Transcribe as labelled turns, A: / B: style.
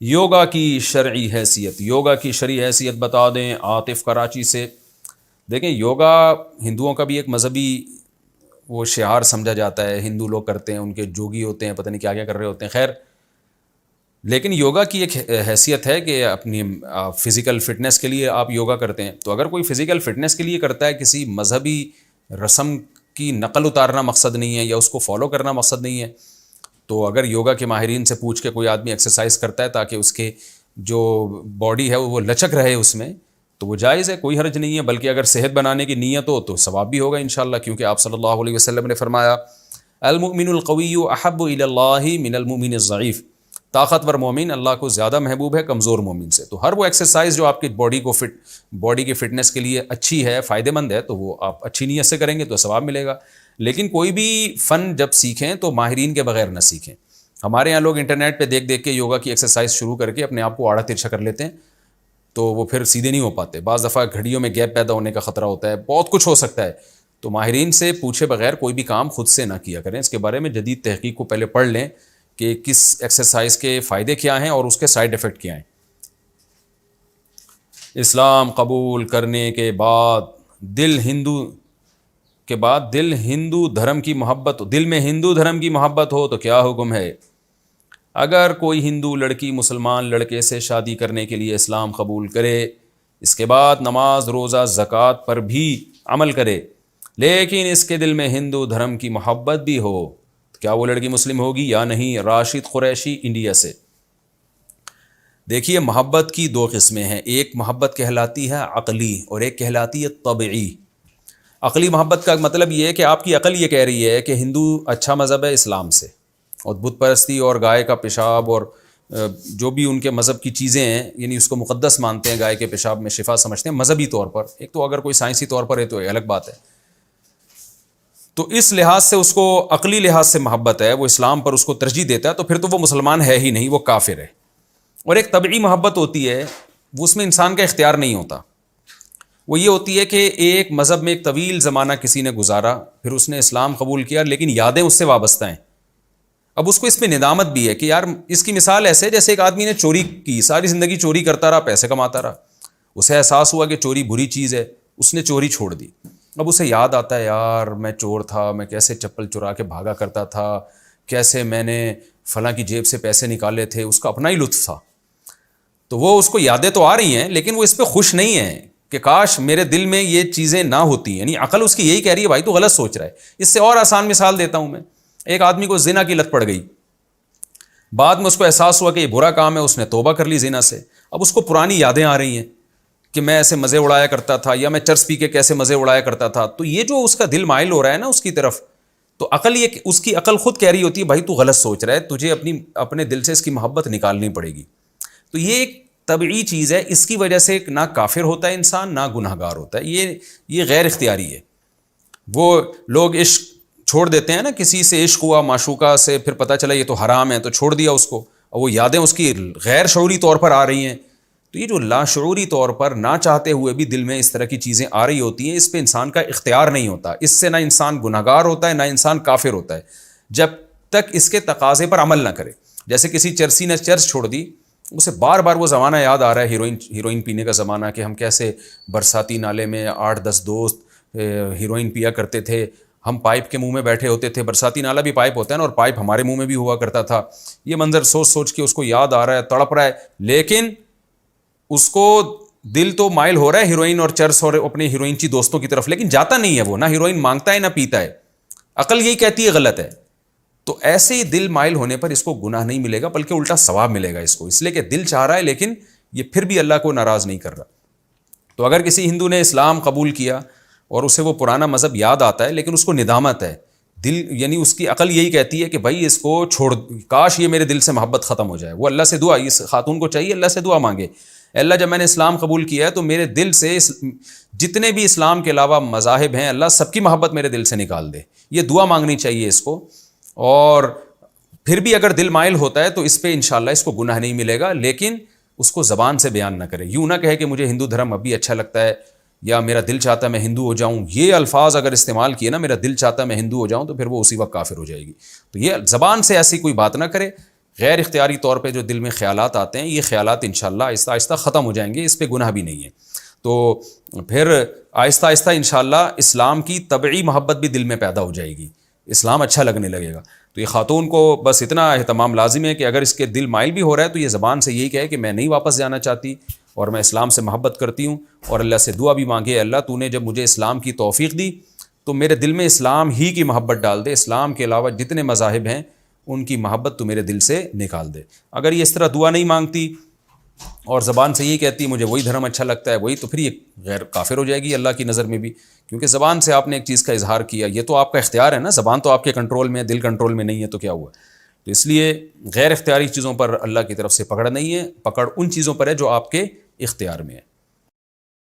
A: یوگا کی شرعی حیثیت، یوگا کی شرعی حیثیت بتا دیں عاطف کراچی سے۔ دیکھیں یوگا ہندوؤں کا بھی ایک مذہبی وہ شعار سمجھا جاتا ہے، ہندو لوگ کرتے ہیں، ان کے جوگی ہوتے ہیں، پتہ نہیں کیا کیا کر رہے ہوتے ہیں، خیر لیکن یوگا کی ایک حیثیت ہے کہ اپنی فزیکل فٹنس کے لیے آپ یوگا کرتے ہیں۔ تو اگر کوئی فزیکل فٹنس کے لیے کرتا ہے، کسی مذہبی رسم کی نقل اتارنا مقصد نہیں ہے یا اس کو فالو کرنا مقصد نہیں ہے، تو اگر یوگا کے ماہرین سے پوچھ کے کوئی آدمی ایکسرسائز کرتا ہے تاکہ اس کے جو باڈی ہے وہ لچک رہے اس میں، تو وہ جائز ہے، کوئی حرج نہیں ہے، بلکہ اگر صحت بنانے کی نیت ہو تو ثواب بھی ہوگا انشاءاللہ، کیونکہ آپ صلی اللہ علیہ وسلم نے فرمایا المؤمن القوی احب الی اللہ من المؤمن الضعیف، طاقتور مومن اللہ کو زیادہ محبوب ہے کمزور مومن سے۔ تو ہر وہ ایکسرسائز جو آپ کی باڈی کی فٹنس کے لیے اچھی ہے، فائدہ مند ہے، تو وہ آپ اچھی نیت سے کریں گے تو ثواب ملے گا۔ لیکن کوئی بھی فن جب سیکھیں تو ماہرین کے بغیر نہ سیکھیں۔ ہمارے یہاں لوگ انٹرنیٹ پہ دیکھ دیکھ کے یوگا کی ایکسرسائز شروع کر کے اپنے آپ کو آڑا ترچھا کر لیتے ہیں، تو وہ پھر سیدھے نہیں ہو پاتے، بعض دفعہ گھڑیوں میں گیپ پیدا ہونے کا خطرہ ہوتا ہے، بہت کچھ ہو سکتا ہے۔ تو ماہرین سے پوچھے بغیر کوئی بھی کام خود سے نہ کیا کریں، اس کے بارے میں جدید تحقیق کو پہلے پڑھ لیں کہ کس ایکسرسائز کے فائدے کیا ہیں اور اس کے سائیڈ ایفیکٹ کیا ہیں۔ اسلام قبول کرنے کے بعد دل ہندو دھرم کی محبت، دل میں ہندو دھرم کی محبت ہو تو کیا حکم ہے؟ اگر کوئی ہندو لڑکی مسلمان لڑکے سے شادی کرنے کے لیے اسلام قبول کرے، اس کے بعد نماز روزہ زکوٰۃ پر بھی عمل کرے، لیکن اس کے دل میں ہندو دھرم کی محبت بھی ہو، تو کیا وہ لڑکی مسلم ہوگی یا نہیں؟ راشد قریشی انڈیا سے۔ دیکھیے محبت کی دو قسمیں ہیں، ایک محبت کہلاتی ہے عقلی اور ایک کہلاتی ہے طبعی۔ عقلی محبت کا مطلب یہ ہے کہ آپ کی عقل یہ کہہ رہی ہے کہ ہندو اچھا مذہب ہے اسلام سے، اور بت پرستی اور گائے کا پیشاب اور جو بھی ان کے مذہب کی چیزیں ہیں، یعنی اس کو مقدس مانتے ہیں، گائے کے پیشاب میں شفا سمجھتے ہیں مذہبی طور پر، ایک تو اگر کوئی سائنسی طور پر ہے تو الگ بات ہے۔ تو اس لحاظ سے اس کو عقلی لحاظ سے محبت ہے، وہ اسلام پر اس کو ترجیح دیتا ہے، تو پھر تو وہ مسلمان ہے ہی نہیں، وہ کافر ہے۔ اور ایک طبعی محبت ہوتی ہے، وہ اس میں انسان کا اختیار نہیں ہوتا، وہ یہ ہوتی ہے کہ ایک مذہب میں ایک طویل زمانہ کسی نے گزارا، پھر اس نے اسلام قبول کیا، لیکن یادیں اس سے وابستہ ہیں۔ اب اس کو اس پہ ندامت بھی ہے کہ یار اس کی مثال ایسے جیسے ایک آدمی نے چوری کی، ساری زندگی چوری کرتا رہا، پیسے کماتا رہا، اسے احساس ہوا کہ چوری بری چیز ہے، اس نے چوری چھوڑ دی۔ اب اسے یاد آتا ہے یار میں چور تھا، میں کیسے چپل چرا کے بھاگا کرتا تھا، کیسے میں نے فلاں کی جیب سے پیسے نکالے تھے، اس کا اپنا ہی لطف تھا۔ تو وہ اس کو یادیں تو آ رہی ہیں لیکن وہ اس پہ خوش نہیں ہے کہ کاش میرے دل میں یہ چیزیں نہ ہوتی، یعنی عقل اس کی یہی کہہ رہی ہے بھائی تو غلط سوچ رہا ہے۔ اس سے اور آسان مثال دیتا ہوں میں، ایک آدمی کو زنا کی لت پڑ گئی، بعد میں اس کو احساس ہوا کہ یہ برا کام ہے، اس نے توبہ کر لی زنا سے، اب اس کو پرانی یادیں آ رہی ہیں کہ میں ایسے مزے اڑایا کرتا تھا، یا میں چرس پی کے کیسے مزے اڑایا کرتا تھا، تو یہ جو اس کا دل مائل ہو رہا ہے نا اس کی طرف، تو عقل یہ اس کی عقل خود کہہ رہی ہوتی ہے بھائی تو غلط سوچ رہا ہے، تجھے اپنے دل سے اس کی محبت نکالنی پڑے گی۔ تو یہ ایک طبعی چیز ہے، اس کی وجہ سے نہ کافر ہوتا ہے انسان، نہ گناہ گار ہوتا ہے، یہ غیر اختیاری ہے۔ وہ لوگ عشق چھوڑ دیتے ہیں نا، کسی سے عشق ہوا معشوقہ سے، پھر پتہ چلا یہ تو حرام ہے تو چھوڑ دیا اس کو، اور وہ یادیں اس کی غیر شعوری طور پر آ رہی ہیں۔ تو یہ جو لاشعوری طور پر نہ چاہتے ہوئے بھی دل میں اس طرح کی چیزیں آ رہی ہوتی ہیں، اس پہ انسان کا اختیار نہیں ہوتا، اس سے نہ انسان گناہ گار ہوتا ہے نہ انسان کافر ہوتا ہے، جب تک اس کے تقاضے پر عمل نہ کرے۔ جیسے کسی چرسی نے چرس چھوڑ دی، اسے بار بار وہ زمانہ یاد آ رہا ہے، ہیروئن پینے کا زمانہ، کہ ہم کیسے برساتی نالے میں 8-10 دوست ہیروئن پیا کرتے تھے، ہم پائپ کے منہ میں بیٹھے ہوتے تھے، برساتی نالا بھی پائپ ہوتا ہے نا، اور پائپ ہمارے منہ میں بھی ہوا کرتا تھا۔ یہ منظر سوچ سوچ کے اس کو یاد آ رہا ہے، تڑپ رہا ہے، لیکن اس کو دل تو مائل ہو رہا ہے ہیروئن اور چرس اور اپنے ہیروئنچی دوستوں کی طرف، لیکن جاتا نہیں ہے، وہ نہ ہیروئن مانگتا ہے نہ پیتا ہے، عقل یہی کہتی ہے غلط ہے۔ تو ایسے ہی دل مائل ہونے پر اس کو گناہ نہیں ملے گا بلکہ الٹا ثواب ملے گا اس کو، اس لیے کہ دل چاہ رہا ہے لیکن یہ پھر بھی اللہ کو ناراض نہیں کر رہا۔ تو اگر کسی ہندو نے اسلام قبول کیا اور اسے وہ پرانا مذہب یاد آتا ہے لیکن اس کو ندامت ہے، دل یعنی اس کی عقل یہی کہتی ہے کہ بھائی اس کو چھوڑ، کاش یہ میرے دل سے محبت ختم ہو جائے، وہ اللہ سے دعا، اس خاتون کو چاہیے اللہ سے دعا مانگے، اللہ جب میں نے اسلام قبول کیا ہے تو میرے دل سے جتنے بھی اسلام کے علاوہ مذاہب ہیں اللہ سب کی محبت میرے دل سے نکال دے، یہ دعا مانگنی چاہیے اس کو۔ اور پھر بھی اگر دل مائل ہوتا ہے تو اس پہ انشاءاللہ اس کو گناہ نہیں ملے گا، لیکن اس کو زبان سے بیان نہ کرے، یوں نہ کہے کہ مجھے ہندو دھرم ابھی اچھا لگتا ہے یا میرا دل چاہتا ہے میں ہندو ہو جاؤں، یہ الفاظ اگر استعمال کیے نا، میرا دل چاہتا ہے میں ہندو ہو جاؤں، تو پھر وہ اسی وقت کافر ہو جائے گی۔ تو یہ زبان سے ایسی کوئی بات نہ کرے، غیر اختیاری طور پہ جو دل میں خیالات آتے ہیں یہ خیالات انشاءاللہ آہستہ آہستہ ختم ہو جائیں گے، اس پہ گناہ بھی نہیں ہے. تو پھر آہستہ آہستہ انشاءاللہ اسلام کی طبعی محبت بھی دل میں پیدا ہو جائے گی، اسلام اچھا لگنے لگے گا. تو یہ خاتون کو بس اتنا اہتمام لازم ہے کہ اگر اس کے دل مائل بھی ہو رہا ہے تو یہ زبان سے یہی کہے کہ میں نہیں واپس جانا چاہتی اور میں اسلام سے محبت کرتی ہوں، اور اللہ سے دعا بھی مانگے، اللہ تو نے جب مجھے اسلام کی توفیق دی تو میرے دل میں اسلام ہی کی محبت ڈال دے، اسلام کے علاوہ جتنے مذاہب ہیں ان کی محبت تو میرے دل سے نکال دے. اگر یہ اس طرح دعا نہیں مانگتی اور زبان سے یہی کہتی مجھے وہی دھرم اچھا لگتا ہے وہی، تو پھر یہ غیر کافر ہو جائے گی اللہ کی نظر میں بھی، کیونکہ زبان سے آپ نے ایک چیز کا اظہار کیا، یہ تو آپ کا اختیار ہے نا، زبان تو آپ کے کنٹرول میں ہے، دل کنٹرول میں نہیں ہے، تو کیا ہوا. تو اس لیے غیر اختیاری چیزوں پر اللہ کی طرف سے پکڑ نہیں ہے، پکڑ ان چیزوں پر ہے جو آپ کے اختیار میں ہے.